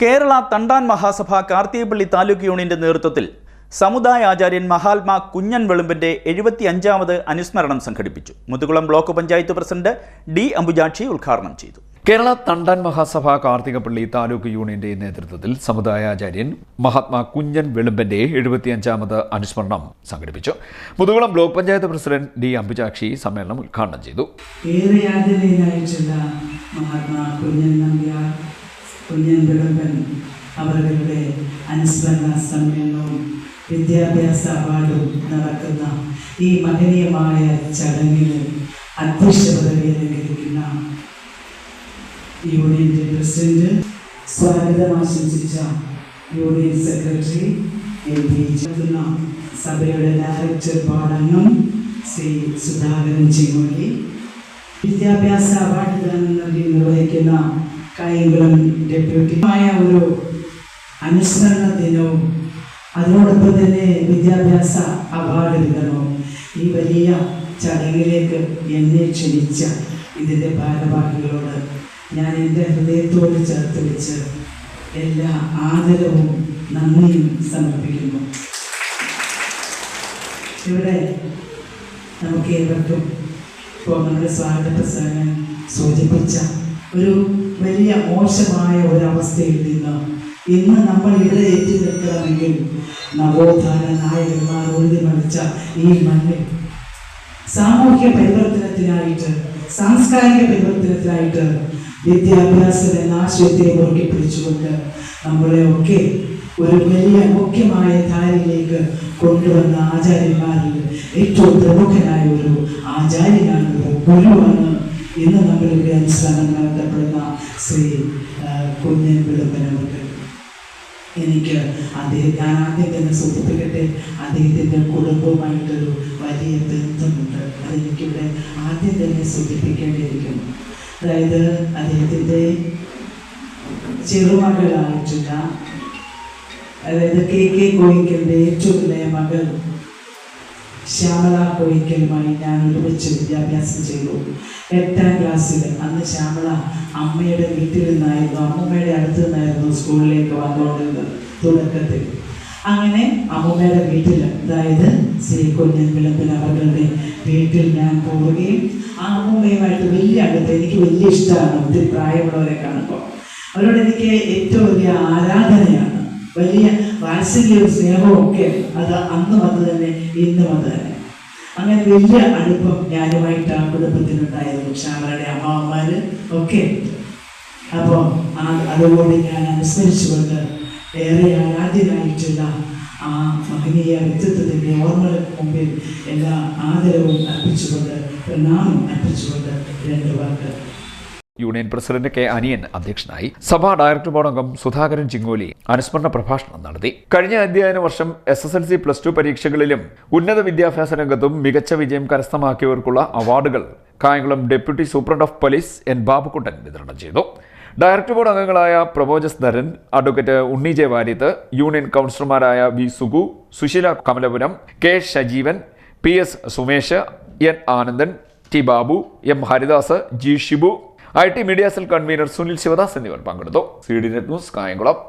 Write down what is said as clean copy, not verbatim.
കേരള തണ്ടാൻ മഹാസഭ കാർത്തികപ്പള്ളി താലൂക്ക് യൂണിയന്റെ നേതൃത്വത്തിൽ സമുദായ ആചാര്യൻ മഹാത്മാ കുഞ്ഞൻ വെളുമ്പന്റെ 75ാമത് അനുസ്മരണം സംഘടിപ്പിച്ചു. Muthukulam block panchayat president D Ambujakshi ഉദ്ഘാടനം ചെയ്തു. കേരള തണ്ടാൻ മഹാസഭ കാർത്തികപ്പള്ളി താലൂക്ക് യൂണിയന്റെ നേതൃത്വത്തിൽ സമുദായാചാര്യൻ മഹാത്മാ കുഞ്ഞൻ വെളുമ്പന്റെ 75ാമത് അനുസ്മരണം സംഘടിപ്പിച്ചു. Muthukulam block panchayat president D Ambujakshi സമ്മേളനം ഉദ്ഘാടനം ചെയ്തു. കുഞ്ഞൻ വെളുമ്പൻ അവരുടെ അനുസ്മരണ സമ്മേളനവും വിദ്യാഭ്യാസ അവാർഡും നടക്കുന്ന ഈ മഹനീയമായ ചടങ്ങിൽ അധ്യക്ഷ പദവി അലങ്കരിക്കുന്ന യൂണിയന്റെ പ്രസിഡന്റ്, സ്വാഗതം ആശംസിച്ച യൂണിയൻ സെക്രട്ടറി, സഭയുടെ ഡയറക്ടർ ബോർഡ് അംഗം ശ്രീ സുധാകരൻ ചിങ്ങോലി, വിദ്യാഭ്യാസ അവാർഡ് ദാനം നൽകി നിർവഹിക്കുന്ന കായംകുളം ഡെപ്യൂട്ടിയായ ഒരു അനുസ്മരണ ദിനവും അതിനോടൊപ്പം തന്നെ വിദ്യാഭ്യാസ അവാർഡ് വിതരണവും ഈ വലിയ ചടങ്ങിലേക്ക് എന്നെ ക്ഷണിച്ച ഇതിൻ്റെ ഭാരവാഹികളോട് ഞാൻ എൻ്റെ ഹൃദയത്തോട് ചേർത്ത് വെച്ച് എല്ലാ ആദരവും നന്ദിയും സമർപ്പിക്കുന്നു. ഇവിടെ നമുക്ക് ഏവർക്കും ഇപ്പോൾ നമ്മുടെ സ്വാഗത പ്രസംഗം സൂചിപ്പിച്ച ഒരു വലിയ മോശമായ ഒരവസ്ഥയിൽ നിന്ന് ഇന്ന് നമ്മൾ ഇവിടെ എത്തി നിൽക്കണമെങ്കിൽ നവോത്ഥാന നായകന്മാർ ഉഴുതിമറിച്ച ഈ മണ്ണിൽ സാമൂഹ്യ പരിവർത്തനത്തിനായിട്ട്, സാംസ്കാരിക പരിവർത്തനത്തിനായിട്ട് വിദ്യാഭ്യാസം എന്ന ആശയത്തെ മുറുകെ പിടിച്ചുകൊണ്ട് നമ്മളെ ഒക്കെ ഒരു വലിയ മുഖ്യമായ ധാരയിലേക്ക് കൊണ്ടുവന്ന ആചാര്യന്മാരിൽ ഏറ്റവും പ്രമുഖനായ ഒരു ആചാര്യനാണ്, ഒരു ഗുരുവാണ് ഇന്ന് നമ്മളിവിടെ അനുസ്മരണം നടത്തപ്പെടുന്ന ശ്രീ കുഞ്ഞൻ വെളുമ്പൻ അവർക്ക്. എനിക്ക് ഞാൻ ആദ്യം തന്നെ സൂചിപ്പിക്കട്ടെ, അദ്ദേഹത്തിൻ്റെ കുടുംബവുമായിട്ടൊരു വലിയ ബന്ധമുണ്ട്. അതെനിക്കിവിടെ ആദ്യം തന്നെ സൂചിപ്പിക്കേണ്ടിയിരിക്കുന്നു. അതായത് അദ്ദേഹത്തിൻ്റെ ചെറുമകളായിട്ടുള്ള, അതായത് കെ കോയിക്കലിൻ്റെ ഏറ്റവും ഇളയ മകൾ ശ്യാമള കോയിക്കലുമായി ഞാൻ ഒരുമിച്ച് വിദ്യാഭ്യാസം ചെയ്തു. 8ാം ക്ലാസ്സിൽ അന്ന് ശ്യാമള അമ്മയുടെ വീട്ടിൽ നിന്നായിരുന്നു, അമ്മൂമ്മയുടെ അടുത്ത് നിന്നായിരുന്നു സ്കൂളിലേക്ക് വന്നുകൊണ്ടിരുന്നത് തുടക്കത്തിൽ. അങ്ങനെ അമ്മൂമ്മയുടെ വീട്ടിൽ, അതായത് ശ്രീ കുഞ്ഞൻ വെളുമ്പൻ അവരുടെ വീട്ടിൽ ഞാൻ പോവുകയും ആ അമ്മൂമ്മയുമായിട്ട് വലിയ അടുത്ത്, എനിക്ക് വലിയ ഇഷ്ടമാണ് ഒത്തിരി പ്രായമുള്ളവരെ കാണുമ്പോൾ. അവരോട് എനിക്ക് ഏറ്റവും വലിയ ആരാധനയാണ്, വലിയ വാത്സല്യവും സ്നേഹവും ഒക്കെ. അത് അന്നും അത് തന്നെ, ഇന്നും അത് തന്നെ. അങ്ങനെ വലിയ അടുപ്പം ഞാനുമായിട്ട് ആ കുടുംബത്തിനുണ്ടായിരുന്നു, ശ്യാമളയുടെ അമ്മാവന്മാർ ഒക്കെ. അപ്പോൾ അതുകൊണ്ട് ഞാൻ അനുസ്മരിച്ചുകൊണ്ട് ഏറെ ആരാധ്യനായിട്ടുള്ള ആ മഹനീയ വ്യക്തിത്വത്തിൻ്റെ ഓർമ്മകൾക്ക് മുമ്പിൽ എല്ലാ ആദരവും അർപ്പിച്ചുകൊണ്ട്, പ്രണാമം അർപ്പിച്ചുകൊണ്ട് 2 വാക്ക്. യൂണിയൻ പ്രസിഡന്റ് കെ അനിയൻ അധ്യക്ഷനായി. സഭാ ഡയറക്ടർ ബോർഡ് അംഗം സുധാകരൻ ചിങ്ങോലി അനുസ്മരണ പ്രഭാഷണം നടത്തി. കഴിഞ്ഞ അധ്യയന വർഷം SSLC +2 പരീക്ഷകളിലും ഉന്നത വിദ്യാഭ്യാസ രംഗത്തും മികച്ച വിജയം കരസ്ഥമാക്കിയവർക്കുള്ള അവാർഡുകൾ Kayamkulam deputy superintendent of police N Babukuttan വിതരണം ചെയ്തു. ഡയറക്ടർ ബോർഡ് അംഗങ്ങളായ Prabhojas Dharan, advocate Unni J Variyath, union കൗൺസിലർമാരായ V Sugu, Susheela Kamalapuram, K Sajeevan, PS Sumesh, N Anandan, T Babu, M Haridas, G Shibu, IT media cell convener Sunil Sivadas എന്നിവർ പങ്കെടുത്തു. CD net news Kayamkulam.